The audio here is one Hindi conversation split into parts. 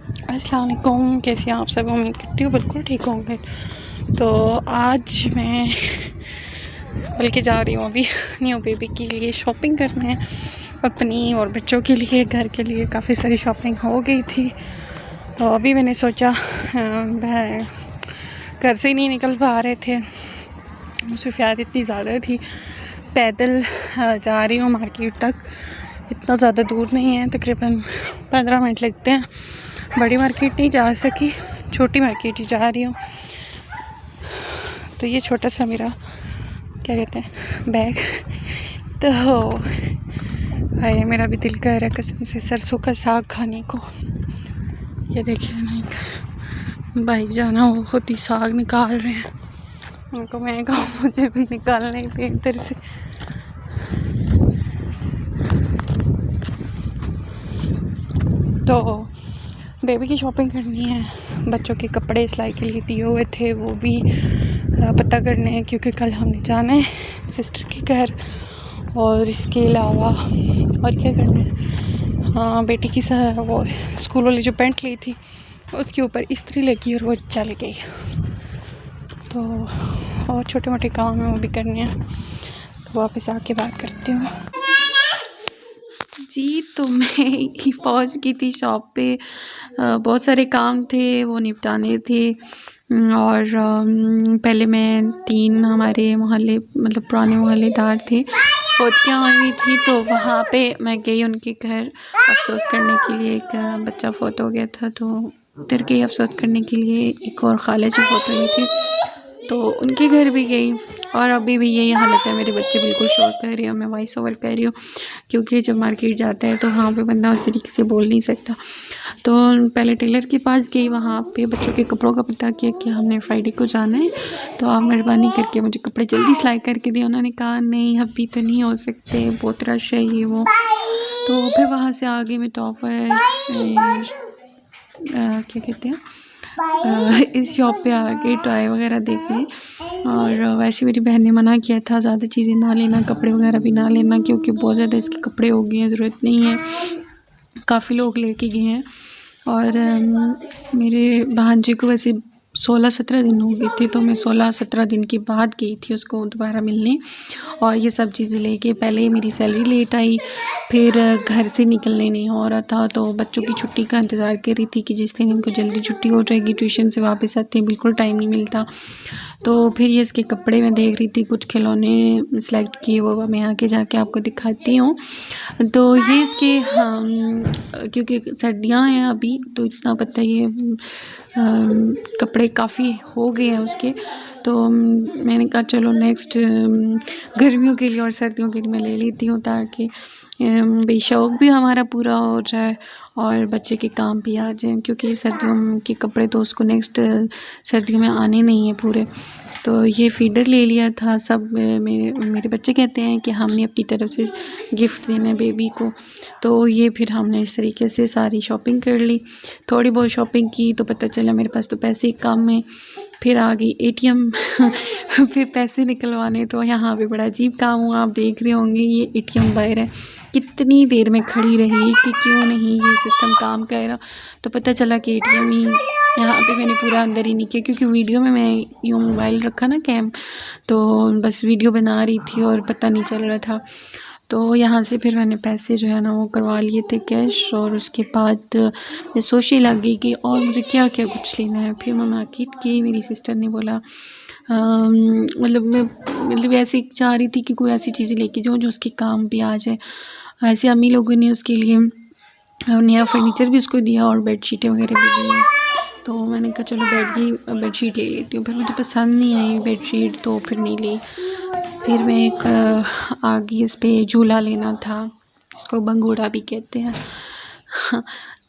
अस्सलाम वालेकुम, कैसे हैं आप सब। उम्मीद करती हूँ बिल्कुल ठीक होंगे। तो आज मैं बल्कि जा रही हूँ अभी न्यू बेबी के लिए शॉपिंग करने, अपनी और बच्चों के लिए, घर के लिए काफ़ी सारी शॉपिंग हो गई थी। तो अभी मैंने सोचा मैं घर से ही नहीं निकल पा रहे थे, मसरूफियात इतनी ज़्यादा थी। पैदल जा रही हूँ मार्केट तक, इतना ज़्यादा दूर नहीं है, तकरीबन 15 मिनट लगते हैं। बड़ी मार्केट नहीं जा सकी, छोटी मार्केट ही जा रही हूँ। तो ये छोटा सा मेरा क्या कहते हैं बैग। तो हाय, मेरा भी दिल कर रहा है कसम से सरसों का साग खाने को। ये देखिए ना, एक भाई जाना वो खुद ही साग निकाल रहे हैं। उनको मैं कहूँ मुझे भी निकालने के इधर से। तो बेबी की शॉपिंग करनी है, बच्चों के कपड़े सिलाई के लिए दिए हुए थे वो भी पता करने हैं, क्योंकि कल हमने जाना है सिस्टर के घर। और इसके अलावा और क्या करना है, हाँ बेटी की वो स्कूल वाली जो पैंट ली थी उसके ऊपर इस्त्री लगी और वो चल गई। तो और छोटे मोटे काम हैं वो भी करने हैं। तो वापस आके बात करती हूँ जी। तो मैं पहुँच गई थी शॉप पे, बहुत सारे काम थे वो निपटाने थे। और पहले मैं 3 हमारे मोहल्ले मतलब पुराने मोहल्लेदार थे फोतियाँ हुई थी, तो वहाँ पे मैं गई उनके घर अफसोस करने के लिए। एक बच्चा फोत हो गया था, तो उधर गई अफसोस करने के लिए। एक और खाला जी फोत हुई थी, तो उनके घर भी गई। और अभी भी यही हालत है, मेरे बच्चे बिल्कुल शोर कर रहे हो, मैं वॉइस ओवर कर रही हूँ, क्योंकि जब मार्केट जाता है तो वहाँ पे बंदा उस तरीके से बोल नहीं सकता। तो पहले टेलर के पास गई, वहाँ पे बच्चों के कपड़ों का पता किया कि हमने फ्राइडे को जाना है, तो आप मेहरबानी करके मुझे कपड़े जल्दी सिलाई करके दिए। उन्होंने कहा नहीं अभी तो नहीं हो सकते, बहुत रश है ये वो। तो फिर वहाँ से आगे मैं टॉप क्या कहते हैं इस शॉप पे आके टॉय वगैरह देखने। और वैसे मेरी बहन ने मना किया था ज़्यादा चीज़ें ना लेना, कपड़े वगैरह भी ना लेना, क्योंकि बहुत ज़्यादा इसके कपड़े हो गए हैं, ज़रूरत नहीं है। काफ़ी लोग लेके गए हैं। और मेरे भांजे को वैसे 16-17 दिन हो गए थे, तो मैं 16-17 दिन के बाद गई थी उसको दोबारा मिलने। और ये सब चीज़ें लेके पहले मेरी सैलरी लेट आई, फिर घर से निकलने नहीं हो रहा था, तो बच्चों की छुट्टी का इंतज़ार कर रही थी कि जिस दिन इनको जल्दी छुट्टी हो जाएगी ट्यूशन से वापस आते हैं बिल्कुल टाइम नहीं मिलता। तो फिर ये इसके कपड़े मैं देख रही थी, कुछ खिलौने सेलेक्ट किए, वो मैं आगे जाके आपको दिखाती हूँ। तो ये इसके क्योंकि सर्दियाँ हैं अभी, तो इतना पता ही है कपड़े काफ़ी हो गए हैं उसके। तो मैंने कहा चलो नेक्स्ट गर्मियों के लिए और सर्दियों के लिए मैं ले लेती हूँ, ताकि भाई शौक़ भी हमारा पूरा हो जाए और बच्चे के काम भी आ जाए, क्योंकि सर्दियों के कपड़े तो उसको नेक्स्ट सर्दियों में आने नहीं हैं पूरे। तो ये फीडर ले लिया था सब। मेरे बच्चे कहते हैं कि हमने अपनी तरफ से गिफ्ट देना है बेबी को, तो ये फिर हमने इस तरीके से सारी शॉपिंग कर ली। थोड़ी बहुत शॉपिंग की तो पता चला मेरे पास तो पैसे कम हैं। फिर आ गई एटीएम फिर पैसे निकलवाने, तो यहाँ पे बड़ा अजीब काम हुआ। आप देख रहे होंगे ये एटीएम बाहर है, कितनी देर में खड़ी रही कि क्यों नहीं ये सिस्टम काम कर रहा। तो पता चला कि एटीएम ही यहाँ पे मैंने पूरा अंदर ही नहीं किया, क्योंकि वीडियो में मैं यूँ मोबाइल रखा ना कैम, तो बस वीडियो बना रही थी और पता नहीं चल रहा था। तो यहाँ से फिर मैंने पैसे जो है ना वो करवा लिए थे कैश, और उसके बाद मैं सोचने लग गई कि और मुझे क्या क्या कुछ लेना है। फिर मैं मार्केट गई, मेरी सिस्टर ने बोला मैं ऐसे चाह रही थी कि कोई ऐसी चीज़ें लेके जाऊँ जो उसके काम भी आ जाए। ऐसे अम्मी लोगों ने उसके लिए नया फर्नीचर भी उसको दिया और बेडशीटें वगैरह भी दी हैं। तो मैंने कहा चलो बेडशीट ले लेती हूँ। फिर मुझे पसंद नहीं आई बेडशीट, तो फिर नहीं ली। फिर मैं एक आगे इस पे झूला लेना था, इसको बंगोड़ा भी कहते हैं।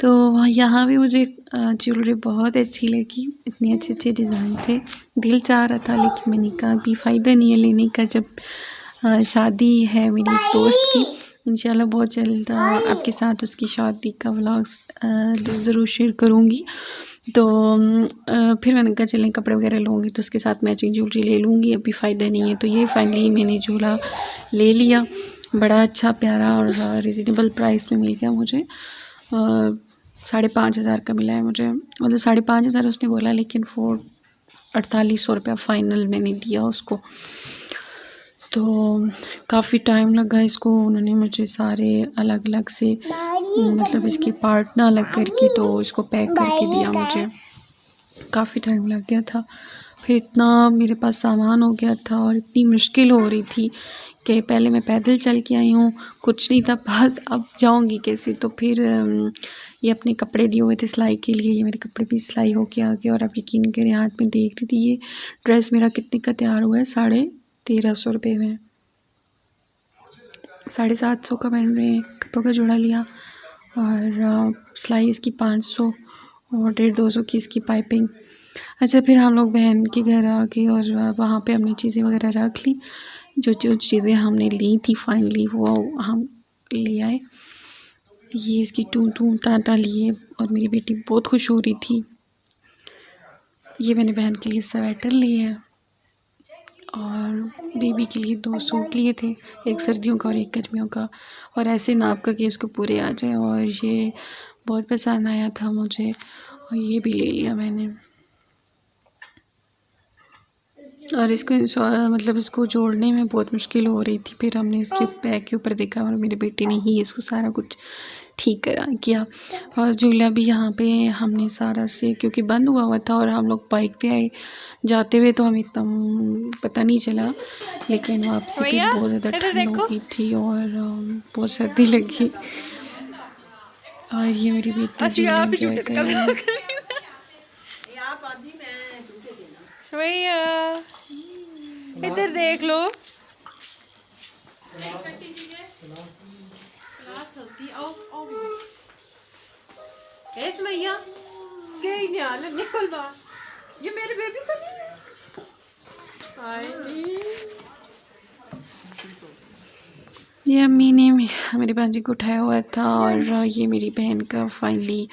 तो यहाँ भी मुझे ज्वेलरी बहुत अच्छी लगी, इतने अच्छे डिज़ाइन थे, दिल चाह रहा था, लेकिन मैंने कहा अभी फ़ायदा नहीं है लेने का, जब शादी है मेरी एक दोस्त की। इंशाल्लाह बहुत जल्द आपके साथ उसकी शादी का व्लॉग्स ज़रूर शेयर करूँगी। तो फिर मैंने कहा चलें कपड़े वगैरह लूँगी तो उसके साथ मैचिंग ज्वेलरी ले लूँगी, अभी फ़ायदा नहीं है। तो ये फाइनली मैंने झूला ले लिया, बड़ा अच्छा प्यारा और रिजनेबल प्राइस में मिल गया मुझे। 5,500 का मिला है मुझे, मतलब 5,500 उसने बोला, लेकिन 4,4800 रुपया फ़ाइनल मैंने दिया उसको। तो काफ़ी टाइम लगा इसको, उन्होंने मुझे सारे अलग अलग से मतलब इसके पार्ट ना अलग करके तो इसको पैक करके दिया मुझे। काफ़ी टाइम लग गया था, फिर इतना मेरे पास सामान हो गया था और इतनी मुश्किल हो रही थी कि पहले मैं पैदल चल के आई हूँ, कुछ नहीं था पास, अब जाऊँगी कैसे। तो फिर ये अपने कपड़े दिए हुए थे सिलाई के लिए, ये मेरे कपड़े भी सिलाई हो के आ गए। और अब यकीन करें हाथ में देख रही थी ये ड्रेस मेरा कितने का तैयार हुआ है, 1350 रुपये में। 750 का मैंने कपड़ों का जोड़ा लिया और सिलाई इसकी 500 और 150-200 की इसकी पाइपिंग। अच्छा, फिर हम लोग बहन के घर आ गए और वहाँ पे हमने चीज़ें वगैरह रख ली, जो चीज़ें हमने ली थी फाइनली वो हम ले आए। ये इसकी टू टाटा लिए और मेरी बेटी बहुत खुश हो रही थी। ये मैंने बहन के लिए स्वेटर लिए हैं और बेबी के लिए 2 सूट लिए थे, एक सर्दियों का और एक गर्मियों का, और ऐसे नाप का कि इसको पूरे आ जाए। और ये बहुत पसंद आया था मुझे और ये भी ले लिया मैंने। और इसको मतलब इसको जोड़ने में बहुत मुश्किल हो रही थी, फिर हमने इसके बैग के ऊपर देखा और मेरे बेटे ने ही इसको सारा कुछ ठीक करा किया। और झूला भी यहाँ पे हमने सारा से, क्योंकि बंद हुआ था और हम लोग बाइक पे आए, जाते हुए तो हमें इतना पता नहीं चला, लेकिन वापसी पे बहुत ज़्यादा ठंड हो गई थी और बहुत सर्दी लगी। और ये मेरी बेटी झूला एंजॉय कर रही है। इधर देख लो। निकल बा, ये मेरे बेबी का नहीं है। ये अम्मी ने मेरी बहन जी को उठाया हुआ था और ये मेरी बहन का फाइनली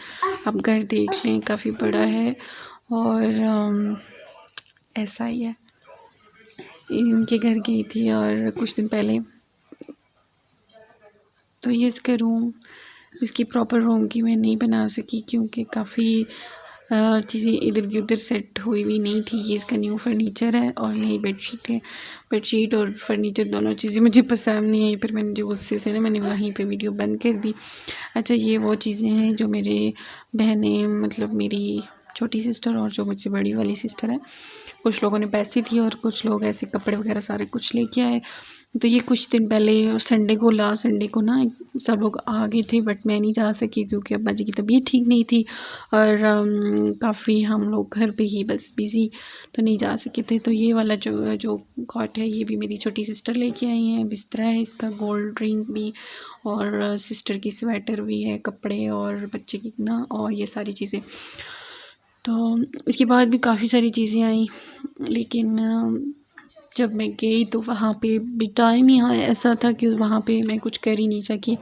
अब घर देख लें, काफ़ी बड़ा है और ऐसा ही है। इनके घर गई थी और कुछ दिन पहले, तो ये इसका रूम, इसकी प्रॉपर रूम की मैं नहीं बना सकी क्योंकि काफ़ी चीज़ें इधर की उधर सेट हुई भी नहीं थी। ये इसका न्यू फर्नीचर है और नई बेडशीट है। बेडशीट और फर्नीचर दोनों चीज़ें मुझे पसंद नहीं आई, फिर मैंने जो गुस्से से ना मैंने वहीं पे वीडियो बंद कर दी। अच्छा, ये वो चीज़ें हैं जो मेरे बहनें, मतलब मेरी छोटी सिस्टर और जो मुझसे बड़ी वाली सिस्टर है, कुछ लोगों ने पैसे दिए और कुछ लोग ऐसे कपड़े वगैरह सारे कुछ लेके आए। तो ये कुछ दिन पहले संडे को, लास्ट संडे को ना सब लोग आ गए थे, बट मैं नहीं जा सकी क्योंकि अब्बा जी की तबीयत ठीक नहीं थी और काफ़ी हम लोग घर पे ही बस बिज़ी, तो नहीं जा सके थे। तो ये वाला जो कॉट है ये भी मेरी छोटी सिस्टर लेके आई हैं, बिस्तरा है इसका, गोल्ड रिंग भी और सिस्टर की स्वेटर भी है, कपड़े और बच्चे की ना, और ये सारी चीज़ें। तो इसके बाद भी काफ़ी सारी चीज़ें आई, लेकिन जब मैं गई तो वहाँ पे भी टाइम ही ऐसा था कि वहाँ पे मैं कुछ कर ही नहीं सकी।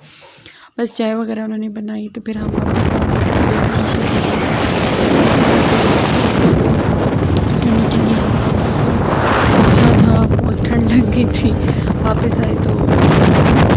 बस चाय वगैरह उन्होंने बनाई तो फिर हम वापस आ गए। अच्छा था, बहुत ठंड लग गई थी, वापस आए तो